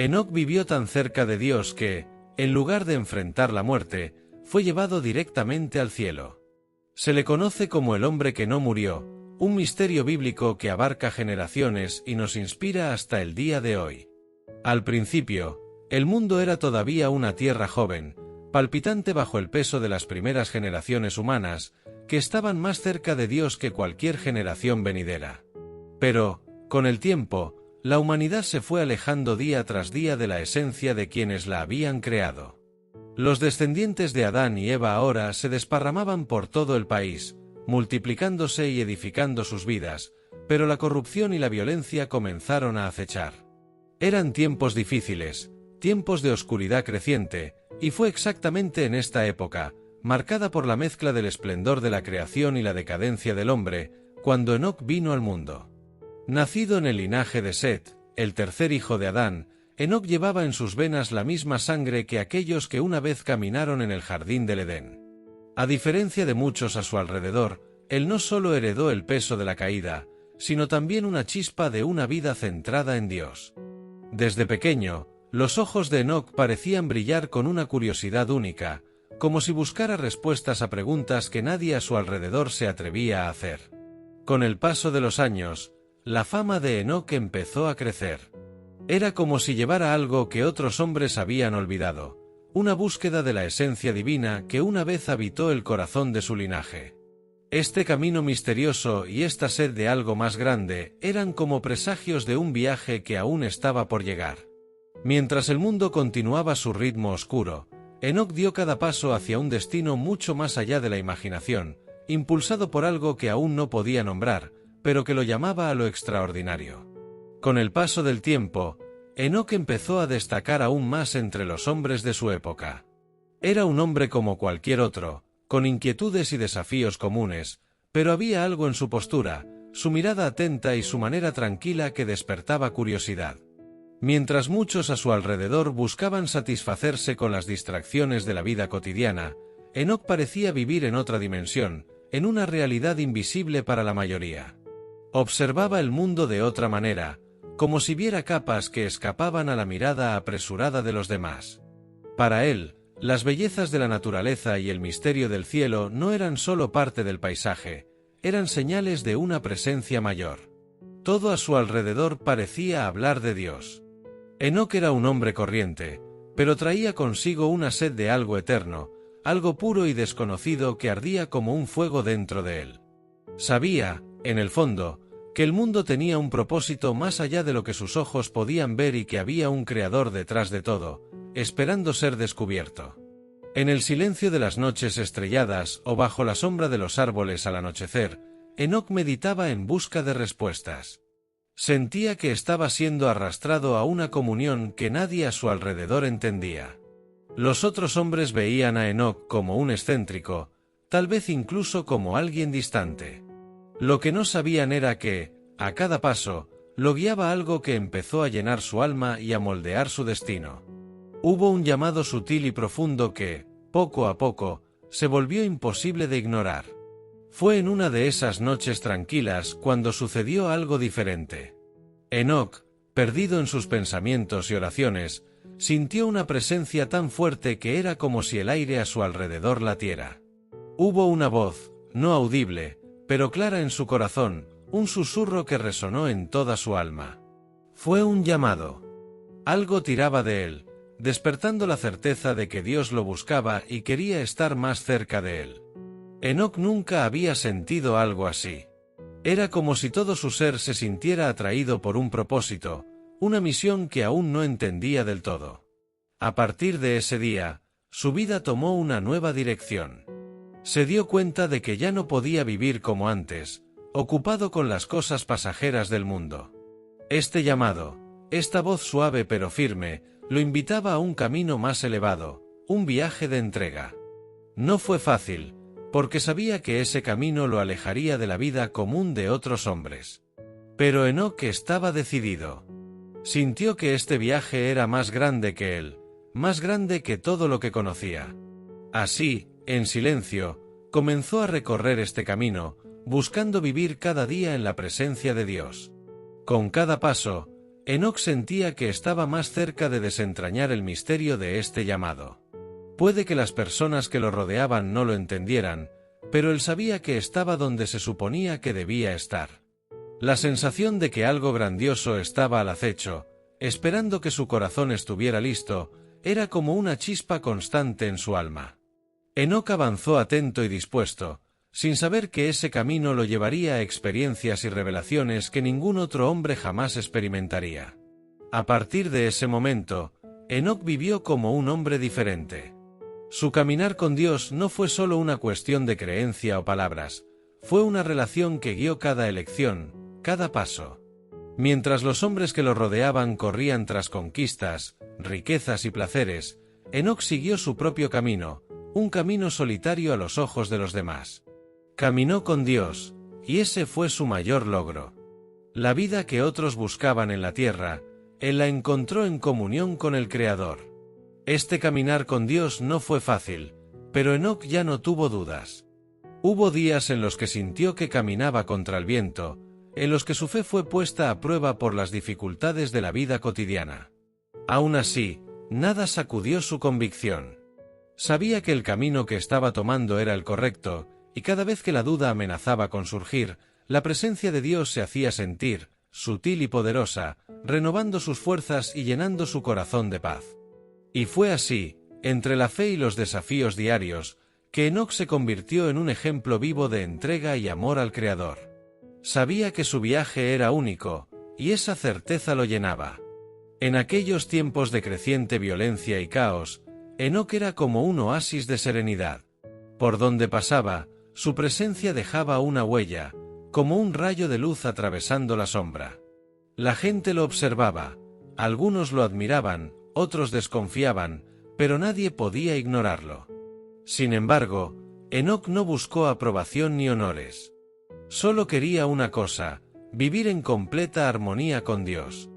Enoc vivió tan cerca de Dios que, en lugar de enfrentar la muerte, fue llevado directamente al cielo. Se le conoce como el hombre que no murió, un misterio bíblico que abarca generaciones y nos inspira hasta el día de hoy. Al principio, el mundo era todavía una tierra joven, palpitante bajo el peso de las primeras generaciones humanas, que estaban más cerca de Dios que cualquier generación venidera. Pero, con el tiempo, la humanidad se fue alejando día tras día de la esencia de quienes la habían creado. Los descendientes de Adán y Eva ahora se desparramaban por todo el país, multiplicándose y edificando sus vidas, pero la corrupción y la violencia comenzaron a acechar. Eran tiempos difíciles, tiempos de oscuridad creciente, y fue exactamente en esta época, marcada por la mezcla del esplendor de la creación y la decadencia del hombre, cuando Enoc vino al mundo. Nacido en el linaje de Set, el tercer hijo de Adán, Enoc llevaba en sus venas la misma sangre que aquellos que una vez caminaron en el jardín del Edén. A diferencia de muchos a su alrededor, él no solo heredó el peso de la caída, sino también una chispa de una vida centrada en Dios. Desde pequeño, los ojos de Enoc parecían brillar con una curiosidad única, como si buscara respuestas a preguntas que nadie a su alrededor se atrevía a hacer. Con el paso de los años, la fama de Enoc empezó a crecer. Era como si llevara algo que otros hombres habían olvidado, una búsqueda de la esencia divina que una vez habitó el corazón de su linaje. Este camino misterioso y esta sed de algo más grande eran como presagios de un viaje que aún estaba por llegar. Mientras el mundo continuaba su ritmo oscuro, Enoc dio cada paso hacia un destino mucho más allá de la imaginación, impulsado por algo que aún no podía nombrar, pero que lo llamaba a lo extraordinario. Con el paso del tiempo, Enoc empezó a destacar aún más entre los hombres de su época. Era un hombre como cualquier otro, con inquietudes y desafíos comunes, pero había algo en su postura, su mirada atenta y su manera tranquila que despertaba curiosidad. Mientras muchos a su alrededor buscaban satisfacerse con las distracciones de la vida cotidiana, Enoc parecía vivir en otra dimensión, en una realidad invisible para la mayoría. Observaba el mundo de otra manera, como si viera capas que escapaban a la mirada apresurada de los demás. Para él, las bellezas de la naturaleza y el misterio del cielo no eran solo parte del paisaje, eran señales de una presencia mayor. Todo a su alrededor parecía hablar de Dios. Enoc era un hombre corriente, pero traía consigo una sed de algo eterno, algo puro y desconocido que ardía como un fuego dentro de él. Sabía, en el fondo, que el mundo tenía un propósito más allá de lo que sus ojos podían ver y que había un creador detrás de todo, esperando ser descubierto. En el silencio de las noches estrelladas o bajo la sombra de los árboles al anochecer, Enoc meditaba en busca de respuestas. Sentía que estaba siendo arrastrado a una comunión que nadie a su alrededor entendía. Los otros hombres veían a Enoc como un excéntrico, tal vez incluso como alguien distante. Lo que no sabían era que, a cada paso, lo guiaba algo que empezó a llenar su alma y a moldear su destino. Hubo un llamado sutil y profundo que, poco a poco, se volvió imposible de ignorar. Fue en una de esas noches tranquilas cuando sucedió algo diferente. Enoc, perdido en sus pensamientos y oraciones, sintió una presencia tan fuerte que era como si el aire a su alrededor latiera. Hubo una voz, no audible, pero clara en su corazón, un susurro que resonó en toda su alma. Fue un llamado. Algo tiraba de él, despertando la certeza de que Dios lo buscaba y quería estar más cerca de él. Enoc nunca había sentido algo así. Era como si todo su ser se sintiera atraído por un propósito, una misión que aún no entendía del todo. A partir de ese día, su vida tomó una nueva dirección. Se dio cuenta de que ya no podía vivir como antes, ocupado con las cosas pasajeras del mundo. Este llamado, esta voz suave pero firme, lo invitaba a un camino más elevado, un viaje de entrega. No fue fácil, porque sabía que ese camino lo alejaría de la vida común de otros hombres. Pero Enoc estaba decidido. Sintió que este viaje era más grande que él, más grande que todo lo que conocía. Así, en silencio, comenzó a recorrer este camino, buscando vivir cada día en la presencia de Dios. Con cada paso, Enoc sentía que estaba más cerca de desentrañar el misterio de este llamado. Puede que las personas que lo rodeaban no lo entendieran, pero él sabía que estaba donde se suponía que debía estar. La sensación de que algo grandioso estaba al acecho, esperando que su corazón estuviera listo, era como una chispa constante en su alma. Enoc avanzó atento y dispuesto, sin saber que ese camino lo llevaría a experiencias y revelaciones que ningún otro hombre jamás experimentaría. A partir de ese momento, Enoc vivió como un hombre diferente. Su caminar con Dios no fue solo una cuestión de creencia o palabras, fue una relación que guió cada elección, cada paso. Mientras los hombres que lo rodeaban corrían tras conquistas, riquezas y placeres, Enoc siguió su propio camino, un camino solitario a los ojos de los demás. Caminó con Dios, y ese fue su mayor logro. La vida que otros buscaban en la tierra, él la encontró en comunión con el Creador. Este caminar con Dios no fue fácil, pero Enoc ya no tuvo dudas. Hubo días en los que sintió que caminaba contra el viento, en los que su fe fue puesta a prueba por las dificultades de la vida cotidiana. Aún así, nada sacudió su convicción. Sabía que el camino que estaba tomando era el correcto, y cada vez que la duda amenazaba con surgir, la presencia de Dios se hacía sentir, sutil y poderosa, renovando sus fuerzas y llenando su corazón de paz. Y fue así, entre la fe y los desafíos diarios, que Enoc se convirtió en un ejemplo vivo de entrega y amor al Creador. Sabía que su viaje era único, y esa certeza lo llenaba. En aquellos tiempos de creciente violencia y caos, Enoc era como un oasis de serenidad. Por donde pasaba, su presencia dejaba una huella, como un rayo de luz atravesando la sombra. La gente lo observaba, algunos lo admiraban, otros desconfiaban, pero nadie podía ignorarlo. Sin embargo, Enoc no buscó aprobación ni honores. Solo quería una cosa, vivir en completa armonía con Dios.